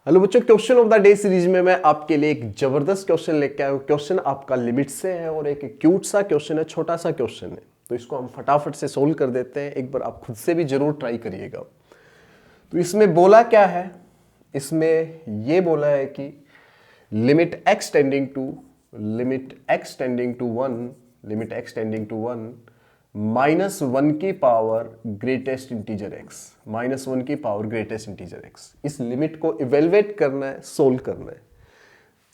Hello बच्चों, question of the day series में मैं आपके लिए एक जबरदस्त क्वेश्चन लेके आया हूँ। क्वेश्चन आपका लिमिट से है और एक क्यूट सा क्वेश्चन है, छोटा सा क्वेश्चन है। तो इसको हम फटाफट से सोल्व कर देते हैं। एक बार आप खुद से भी जरूर ट्राई करिएगा। तो इसमें बोला क्या है, इसमें ये बोला है कि limit x tending to one -1 की पावर ग्रेटेस्ट इंटीजर x, -1 की पावर ग्रेटेस्ट इंटीजर x। इस लिमिट को इवेलुएट करना है, सोल्व करना है।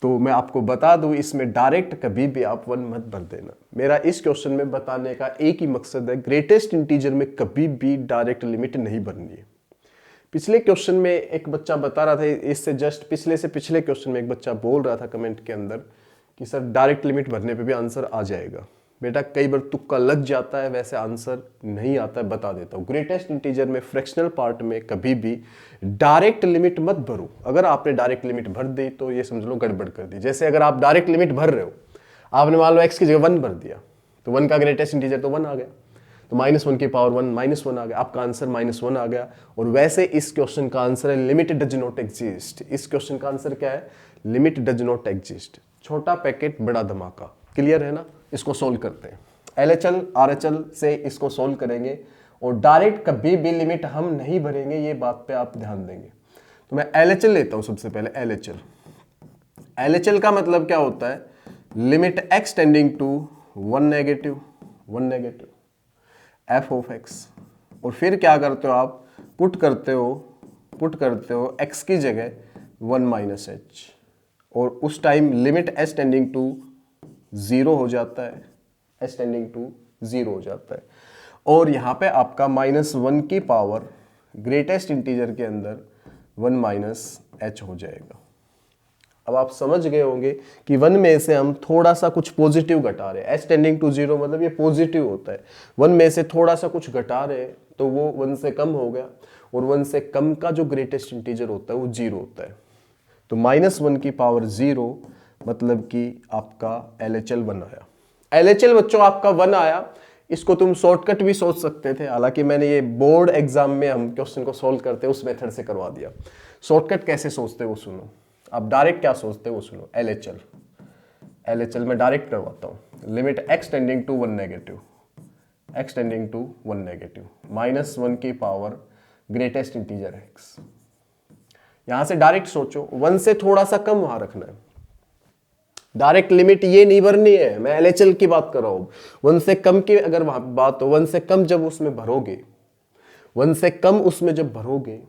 तो मैं आपको बता दूं, इसमें डायरेक्ट कभी भी आप 1 मत भर देना। मेरा इस क्वेश्चन में बताने का एक ही मकसद है, ग्रेटेस्ट इंटीजर में कभी भी डायरेक्ट लिमिट नहीं भरनी है। पिछले क्वेश्चन में एक बच्चा बता रहा था, इससे जस्ट पिछले से पिछले क्वेश्चन में एक बच्चा बोल रहा था कमेंट के अंदर कि सर डायरेक्ट लिमिट भरने पे भी आंसर आ जाएगा। बेटा कई बार तुक्का लग जाता है, वैसे आंसर नहीं आता है। बता देता हूँ, ग्रेटेस्ट इंटीजर में फ्रैक्शनल पार्ट में कभी भी डायरेक्ट लिमिट मत भरो। अगर आपने डायरेक्ट लिमिट भर दी तो ये समझ लो गड़बड़ कर दी। जैसे अगर आप डायरेक्ट लिमिट भर रहे हो, आपने मान लो एक्स की जगह 1 भर दिया, तो 1 का ग्रेटेस्ट इंटीजर तो 1 आ गया, तो -1 की पावर 1 -1 आ गया, आपका आंसर -1 आ गया। और वैसे इस क्वेश्चन का आंसर है लिमिट डज नॉट एग्जिस्ट। इस क्वेश्चन का आंसर क्या है? Limit does not exist. छोटा पैकेट बड़ा धमाका। क्लियर है ना? इसको सोल्व करते हैं। LHL RHL से इसको सोल्व करेंगे और डायरेक्ट कभी भी लिमिट हम नहीं भरेंगे, ये बात पे आप ध्यान देंगे। तो मैं LHL लेता हूं सबसे पहले। LHL का मतलब क्या होता है? Limit x tending to 1 negative f of x। और फिर क्या करते हो आप? पुट करते हो x की जगह 1 माइनस h, और उस time limit s tending to 0 हो जाता है, s टेंडिंग टू 0 हो जाता है। और यहां पे आपका -1 की पावर ग्रेटेस्ट इंटीजर के अंदर 1 माइनस h हो जाएगा। अब आप समझ गए होंगे कि 1 में से हम थोड़ा सा कुछ पॉजिटिव घटा रहे हैं। s टेंडिंग टू 0 मतलब ये पॉजिटिव होता है। 1 में से थोड़ा सा कुछ घटा रहे हैं तो वो 1 से कम हो गया, और 1 से कम का जो ग्रेटेस्ट इंटीजर होता है वो 0 होता है। तो -1 की पावर 0 मतलब कि आपका LHL 1 आया। LHL बच्चों आपका 1 आया। इसको तुम शॉर्टकट भी सोच सकते थे, हालांकि मैंने ये बोर्ड एग्जाम में हम क्वेश्चन को सोल्व करते उस मेथड से करवा दिया। शॉर्टकट कैसे सोचते वो सुनो, आप डायरेक्ट क्या सोचते वो सुनो। LHL में डायरेक्ट करवाता हूं। Limit x tending to 1 negative, -1 की पावर ग्रेटेस्ट इंटीजर x। यहां से डायरेक्ट सोचो, 1 से थोड़ा सा कम वहां रखना है। डायरेक्ट लिमिट ये नहीं भरनी है, मैं LHL की बात कर रहा हूं। 1 से कम की अगर वहां बात हो, 1 से कम जब उसमें भरोगे, 1 से कम उसमें जब भरोगे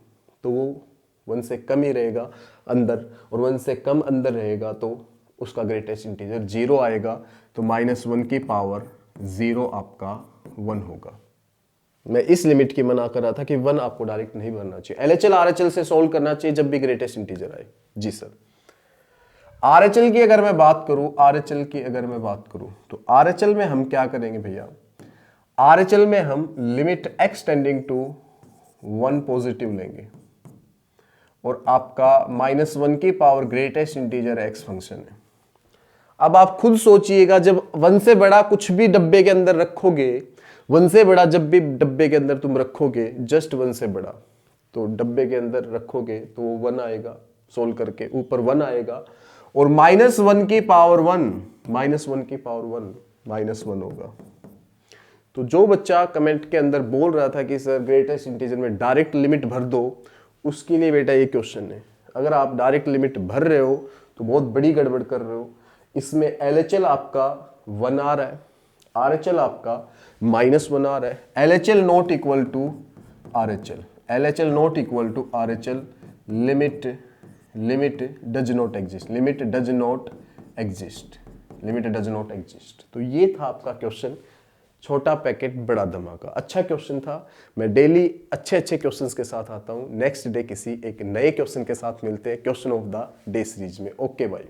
तो वो 1 से कम ही रहेगा अंदर, और 1 से कम अंदर रहेगा तो उसका ग्रेटेस्ट इंटीजर 0 आएगा। तो -1 की पावर 0 आपका 1 होगा। मैं इस लिमिट की मना कर रहा था कि 1 आपको डायरेक्ट नहीं भरना चाहिए। LHL RHL से सोल्व करना चाहिए जब भी ग्रेटेस्ट इंटीजर आए। जी सर। RHL की अगर मैं बात करूं, तो RHL में हम क्या करेंगे भैया? RHL में हम limit x tending to 1 positive लेंगे, और आपका -1 की power greatest integer x function है। अब आप खुद सोचिएगा, जब 1 से बड़ा कुछ भी डब्बे के अंदर रखोगे, 1 से बड़ा जब भी डब्बे के अंदर तुम रखोगे, जस्ट 1 से बड़ा, तो डब्बे के अंदर रखोगे तो वो 1 आएगा, सोल्व करके ऊपर 1 आएगा, और -1 की पावर 1 -1 होगा। तो जो बच्चा कमेंट के अंदर बोल रहा था कि सर ग्रेटेस्ट इंटीजर में डायरेक्ट लिमिट भर दो, उसके लिए बेटा ये क्वेश्चन है। अगर आप डायरेक्ट लिमिट भर रहे हो तो बहुत बड़ी गड़बड़ कर रहे हो। इसमें LHL आपका 1 आ रहा है, RHL आपका -1 आ रहा है। LHL not equal to RHL, limit does not exist. तो ये था आपका क्वेश्चन। छोटा पैकेट बड़ा धमाका। अच्छा क्वेश्चन था। मैं डेली अच्छे क्वेश्चंस के साथ आता हूं। नेक्स्ट डे किसी एक नए क्वेश्चन के साथ मिलते हैं question of the day series में। ओके भाई।